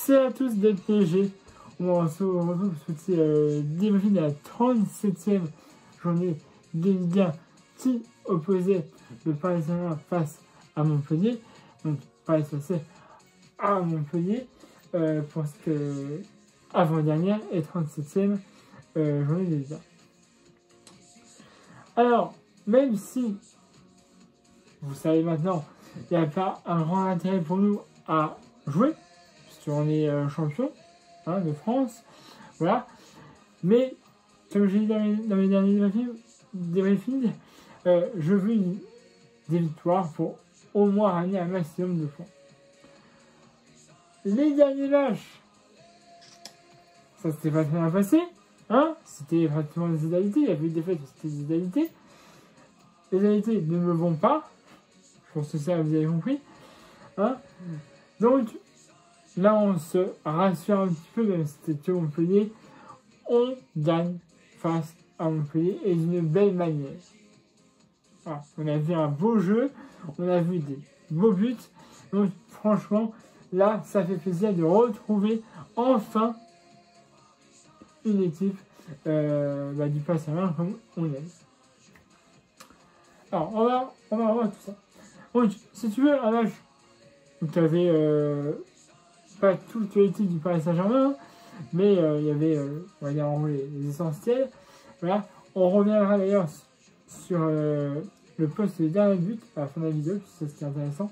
Merci à tous d'être PG. On se retrouve pour ce débrief de la 37e journée de Ligue 1 qui opposait le Paris Saint-Germain face à Montpellier. Donc, Paris Saint-Germain à Montpellier pour cette avant-dernière et 37e journée de Ligue 1. Alors, même si, vous savez maintenant, il n'y a pas un grand intérêt pour nous à jouer, puisqu'on est champion de France, voilà. Mais, comme j'ai dit dans mes derniers débriefings, je veux des victoires pour au moins ramener un maximum de points. Les derniers matchs, ça s'était pas très bien passé, c'était pratiquement des égalités, il y avait eu des défaites, c'était des égalités. Les égalités ne me vont pas, je pense que ça vous avez compris, Donc, là on se rassure un petit peu, même si c'était que Montpellier, on gagne face à Montpellier et d'une belle manière. Voilà. On a vu un beau jeu, on a vu des beaux buts, donc franchement, là ça fait plaisir de retrouver enfin une équipe du Paris Saint-Germain comme on aime. Alors, on va voir tout ça. Donc, si tu veux un match où tu n'avais pas toute l'équipe du Paris Saint-Germain, mais il y avait, on va dire en gros, les essentiels. Voilà. On reviendra d'ailleurs sur le poste des derniers buts à la fin de la vidéo, c'est ce qui est intéressant.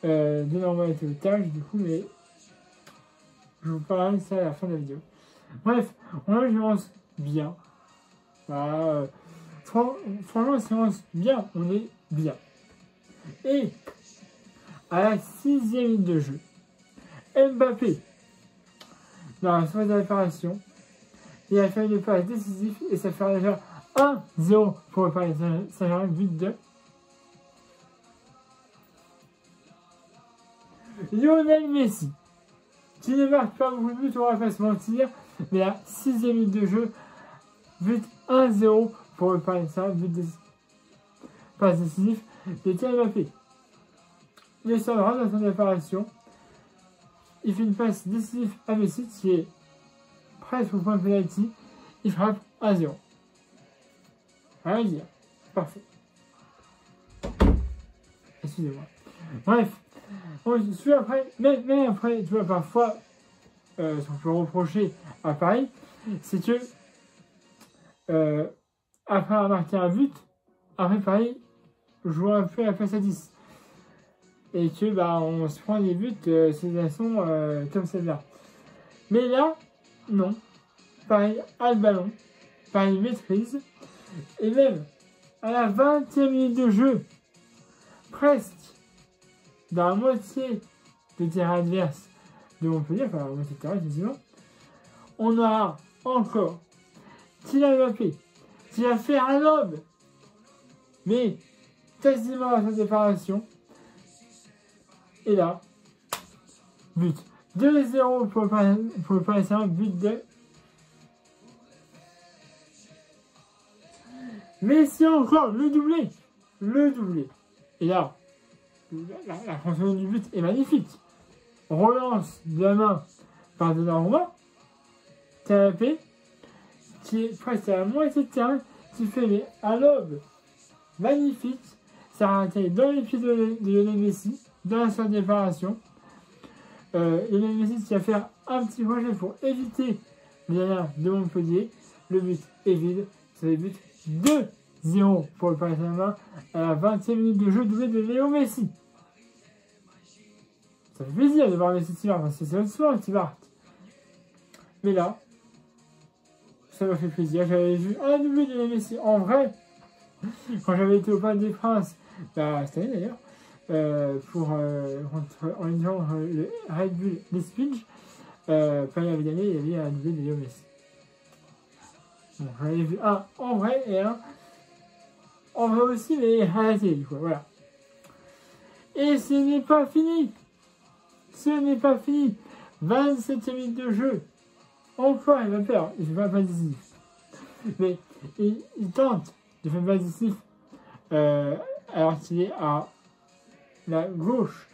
De normalité au tâche, du coup, mais je vous parlerai de ça à la fin de la vidéo. Bref, on a une avance bien. Voilà. Franchement, si on avance bien, on est bien. Et à la 6e minute de jeu, Mbappé, dans la phase de réparation, il a fait une passe décisive et ça fait déjà 1-0 pour le Paris Saint-Germain, but de Lionel Messi, qui ne marque pas beaucoup de buts, on va pas se mentir, mais à la 6e minute de jeu, but 1-0 pour le Paris Saint-Germain, but de passe décisif de Kylian Mbappé. Il sort dans son réparation. Il fait une passe décisive à Messi qui est presque au point de penalty. Il frappe 1-0. Rien à dire. Parfait. Excusez-moi. Bref. Après, mais après, tu vois, parfois, ce qu'on peut reprocher à Paris, c'est que après avoir marqué un but, après Paris joue un peu à la place à 10. Et que on se prend des buts façon comme celle-là. Mais là, non. Pareil, a le ballon. Pareil, maîtrise. Et même, à la 20e minute de jeu, presque dans la moitié de terrain adverse de Montpellier, enfin la moitié de terrain, effectivement, on aura encore Kylian Mbappé qui va faire un lob, mais quasiment à sa séparation. Et là, but 2-0 pour le Paris Saint-Germain, but de Messi encore, le doublé. Et là, la construction du but est magnifique. Relance de la main par Donnarumma, Mbappé, qui est presque à la moitié de terrain, qui fait un lob magnifique. Ça a atterri dans les pieds de Lionel Messi, dans la salle de réparation. Lionel Messi qui va faire un petit projet pour éviter les dernières de Montpellier. Le but est vide. C'est le but 2-0 pour le Paris Saint-Germain à la 20e minute de jeu, doublé de Léo Messi. Ça fait plaisir de voir Messi qui marque, parce que c'est l'autre soir qui marque. Mais là, ça m'a fait plaisir. J'avais vu un doublé de Léo Messi en vrai. Quand j'avais été au Parc des Princes, cette année d'ailleurs, en lisant le Red Bull Leipzig, Paris avait gagné, il y avait un doublé de Léo Messi. Bon, j'en ai vu un en vrai et un en vrai aussi, mais à la télé, quoi, voilà. Et ce n'est pas fini. 27e minute de jeu. Encore, il va perdre. Il ne fait pas décisif. Mais il tente de faire pas décisif alors qu'il est à la gauche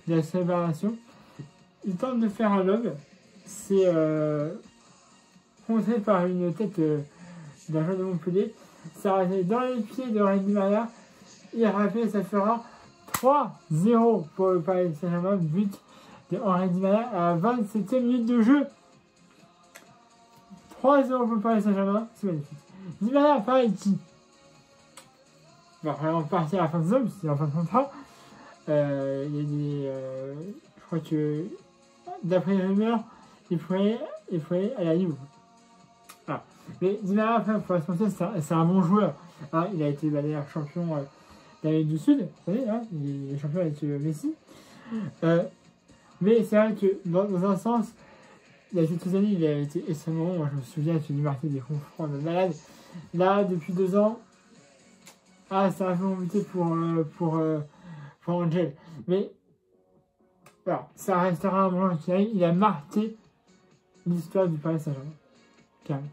de la séparation. il tente de faire un lob. C'est contré par une tête d'un joueur de Montpellier. Ça arrêté dans les pieds de Henri Di Maria. Il a rappelé, ça fera 3-0 pour le Paris Saint-Germain. But de Henri Di Maria à la 27e minute de jeu. 3-0 pour le Paris Saint-Germain. C'est magnifique. Di Maria, pareil, qui va vraiment partir à la fin de saison, puisqu'il est en fin de contrat. Il y a des. Je crois que, d'après les rumeurs, il pourrait aller à Lyon. Voilà. Mais Di Maria, après, pour se mentir, c'est un bon joueur. Hein, il a été d'ailleurs champion d'Amérique du Sud. Vous savez, hein, il est champion avec Messi. Mais c'est vrai que, dans un sens, il y a quelques années, il a été extrêmement bon. Moi, je me souviens qu'il a marqué des coups francs de malade. Là, depuis 2 ans, c'est un peu compliqué pour Angel. Mais voilà, ça restera un moment qui arrive. Il a marqué l'histoire du Paris Saint-Germain. Carrément.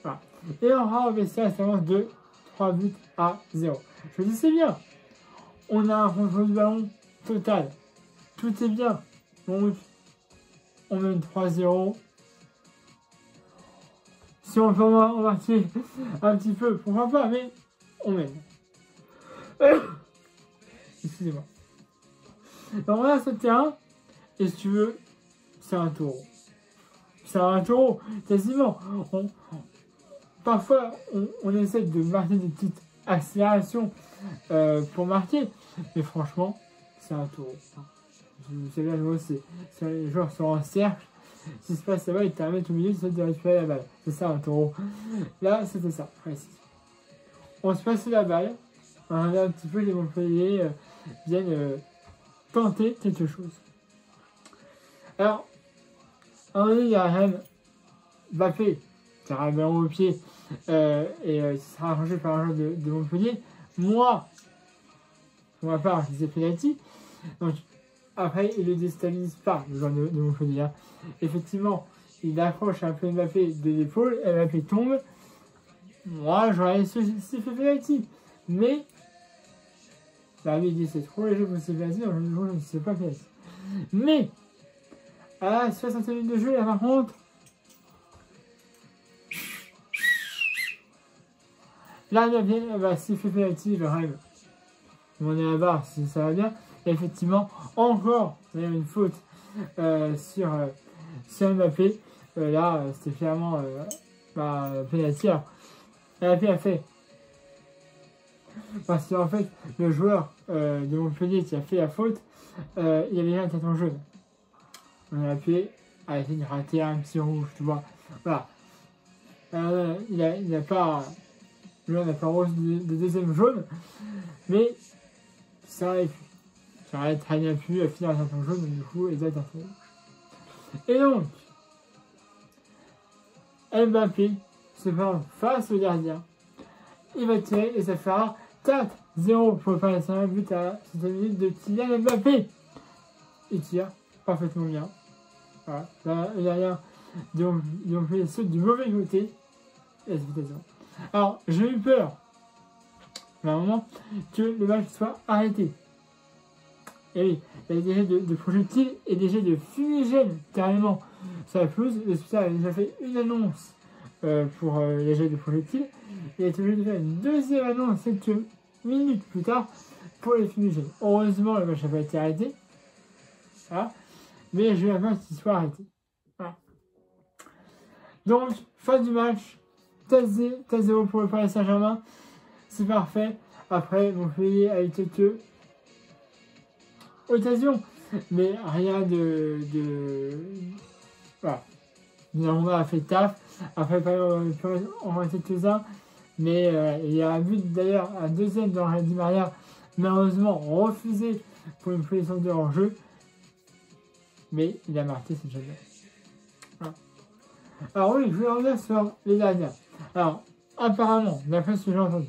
Voilà. Et on aura au vestiaire, ça avance de 3-0. Je dis c'est bien. On a un contrôle du ballon total. Tout est bien. Donc, on mène 3-0. Si on peut marquer un petit peu, pourquoi pas, mais on mène. Excusez-moi. Donc on a ce terrain, et si tu veux, c'est un taureau. C'est un taureau, quasiment. Parfois, on essaie de marquer des petites accélérations pour marquer, mais franchement, c'est un taureau. Vous savez, les joueurs sont en cercle. Ce qui se passe là-bas, ils te remettent au milieu, ils essaient de récupérer la balle. C'est ça un taureau. Là, c'était ça, précis. On se passait la balle. On regardait un petit peu les Montpellier viennent tenter quelque chose. Alors, à un moment donné, il y a Rennes, Mbappé, qui a un ballon au pied et qui sera arrangé par un joueur de Montpellier. Moi, pour ma part, je disais penalty. Donc, après, il ne le déstabilise pas, le joueur de Montpellier. Hein. Effectivement, il accroche un peu Mbappé de l'épaule, Mbappé tombe. Moi, j'aurais fait penalty. Mais, là, lui, il dit c'est trop léger pour se penalty, donc je ne sais pas penalty. Mais, à la 60 minutes de jeu, là, par contre, là, il va s'il fait penalty, je rêve. On est à la barre, si ça va bien. Et effectivement, encore, il y a une faute sur Mbappé. Là, c'était clairement penalty. Mbappé a fait. Parce qu'en fait, le joueur de Montpellier qui a fait la faute, il avait déjà un carton jaune. On a appuyé à essayer de rater un petit rouge, tu vois. Voilà. Il n'a pas. Lui, on n'a pas rose de deuxième jaune. Mais ça aurait pu. Ça aurait très bien pu finir un carton jaune, mais du coup, il a un carton rouge. Et donc, Mbappé se prend face au gardien. Il va tirer et ça fera 4-0 pour le Paris Saint-Germain, but à 7 minutes de Kylian Mbappé. Il tire parfaitement bien. Voilà. Là, il n'y a rien. Donc, il saute du mauvais côté. Et c'est 0. Alors, j'ai eu peur, à un moment, que le match soit arrêté. Et oui, il y a des jets de projectiles et des jets de fumigène carrément sur la pelouse. Le L'hospital a déjà fait une annonce pour les jets de projectiles. Il a été obligé de faire une deuxième annonce quelques minutes plus tard pour les fumigènes. Heureusement, le match n'a pas été arrêté. Voilà. Mais je vais peur qu'il soit arrêté. Voilà. Donc, fin du match. 4-0 pour le Paris Saint-Germain. C'est parfait. Après, Montpellier a eu quelques occasions, mais rien de voilà. On a fait taf. Après, on va quelques-uns, mais il y a un but d'ailleurs, un deuxième dans Henri Di Maria, malheureusement refusé pour une position de hors-jeu, mais il a marqué, c'est déjà bien. Voilà. Alors oui, je vais revenir sur les dernières. Alors, apparemment, d'après ce que j'ai entendu,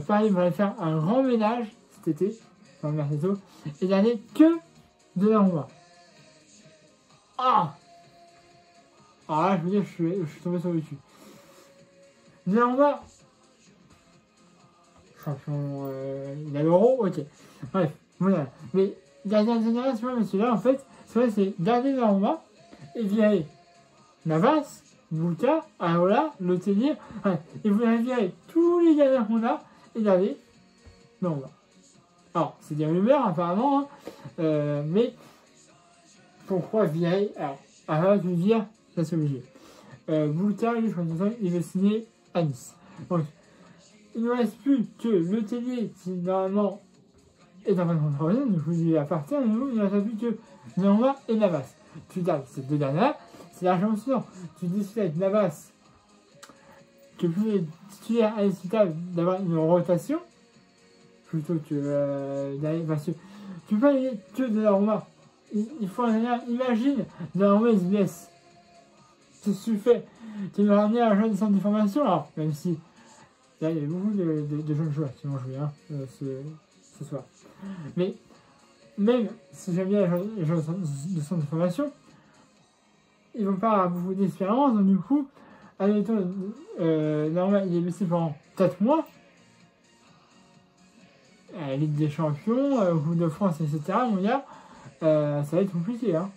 Paris va faire un grand ménage cet été, dans le mercato, et il n'y avait que de la Roma. Ah! Alors là, je veux dire, je suis tombé sur le cul. De la Roma, champion, il a l'euro, ok. Bref, voilà. Mais dernière génération, mais celui-là, en fait, c'est garder Donnarumma et virer Navas, Bouta, Areola, Letellier, et vous allez virer tous les gardiens qu'on a et garder Donnarumma. Alors, c'est des rumeurs apparemment, hein, mais pourquoi virer? Alors, Areola, tu le vires, ça c'est obligé. Bouta, lui, je crois que il veut signer à Nice. Donc, il ne reste plus que Letellier qui, normalement, est en fin de contrat, du coup, il appartient, mais nous, il ne reste plus que Donnarumma et Navas. Tu gardes ces deux dernières, c'est l'argent suffisant. Tu décides avec Navas que plus les titulaires indiscutables d'avoir une rotation, plutôt que parce que tu peux pas aller que Donnarumma. Il faut un dernier, imagine, Donnarumma il se blesse. Qu'est-ce que tu fais? Tu vas ramener un jeune centre de formation, alors, même si là, il y a beaucoup de jeunes joueurs qui vont jouer hein, ce soir. Mais même si j'aime bien les jeunes de centre de formation, ils vont pas avoir beaucoup d'espérance, donc du coup, admettons, normalement, il est blessé pendant 4 mois. Ligue des Champions, Coupe de France, etc. Mon gars, ça va être compliqué. Hein.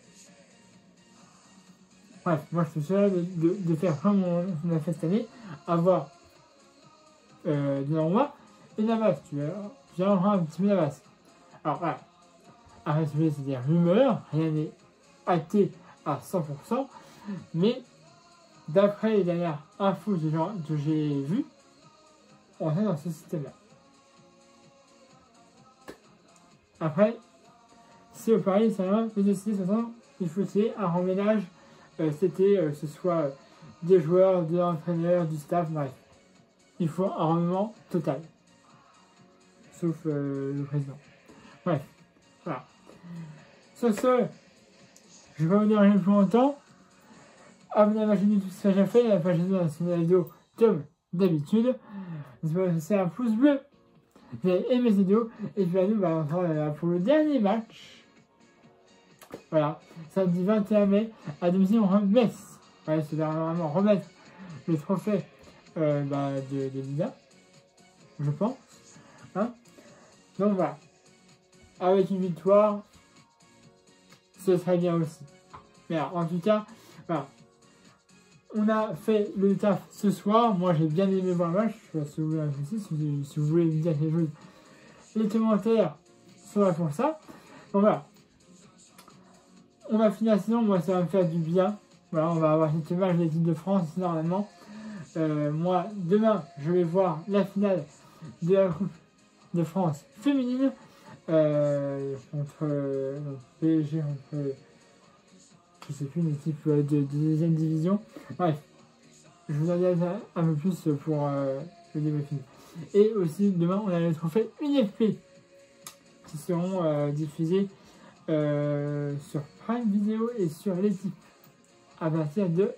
Bref, moi je suis seul de faire comme on a fait cette année, avoir Donnarumma et Navas. Tu vas avoir un petit peu Navas. Alors voilà, arrête, c'est des rumeurs, rien n'est acté à 100%, mais d'après les dernières infos que j'ai vues, on est dans ce système-là. Après, si au Paris Saint-Germain de décider de toute façon, il faut essayer un remménage cet été, que ce soit des joueurs, de l'entraîneur, du staff, bref. Il faut un remaniement total. Sauf le président. Bref, voilà. Sur ce, je vais pas vous déranger plus longtemps. Abonnez-vous à ma chaîne YouTube si c'est déjà fait, la page YouTube dans la vidéo comme d'habitude. N'hésitez pas à laisser un pouce bleu. Vous avez aimé cette vidéo. Et puis à nous, on se retrouve pour le dernier match. Voilà, samedi 21 mai, à domicile, on remet. Voilà, c'est normalement remettre le trophée de Liga, je pense. Hein, donc voilà, avec une victoire, ce serait bien aussi. Mais alors, en tout cas, voilà. On a fait le taf ce soir. Moi, j'ai bien aimé voir le match. Je sais pas si vous voulez réfléchir, si vous voulez me dire quelque chose. Les commentaires sont là pour ça. Donc voilà. On va finir la saison. Moi, ça va me faire du bien. Voilà, on va avoir cette match de l'équipe de France normalement. Moi, demain, je vais voir la finale de la Coupe de France féminine contre PSG, contre je sais plus, une équipe de deuxième division. Bref, je vous en dis un peu plus pour le débriefing. Et aussi, demain, on a les trophées UNFP qui seront diffusés sur Prime Video et sur l'équipe à partir de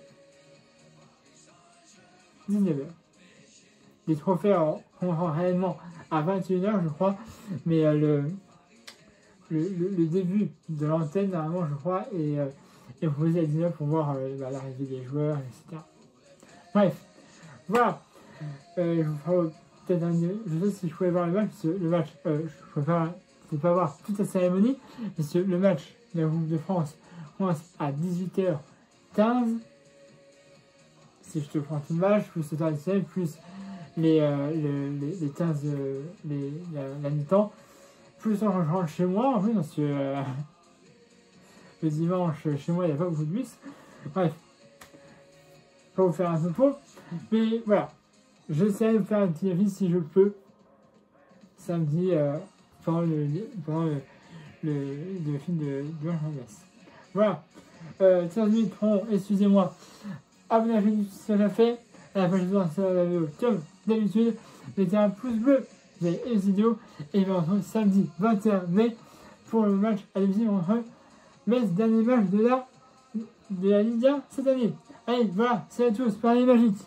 19h. Les trophées seront réellement à 21h, je crois, mais le début de l'antenne, normalement, je crois, est proposé à 19 pour voir l'arrivée des joueurs, etc. Bref, voilà. Je vous ferai peut-être je sais si je pouvais voir le match, parce que le match, je ne peux pas voir toute la cérémonie, parce que le match de la Coupe de France commence à 18h15. Si je te prends tout le match, plus le temps additionnel, plus les 15, la mi-temps, plus quand je rentre chez moi, en plus, parce que le dimanche, chez moi, il n'y a pas beaucoup de bus. Bref, pas vous faire un topo, mais voilà, j'essaie de faire un petit avis si je peux, samedi, pendant le film de Blanche Mendes. Voilà, 15 minutes, excusez-moi, abonnez-vous à la chaîne si c'est déjà fait, à la page de la vidéo comme d'habitude, mettez un pouce bleu, vous avez une vidéo, et on se retrouve samedi 21 mai pour le match à domicile entre Metz, dernier match de la Ligue 1 cette année. Allez, voilà, salut à tous, pareil magique.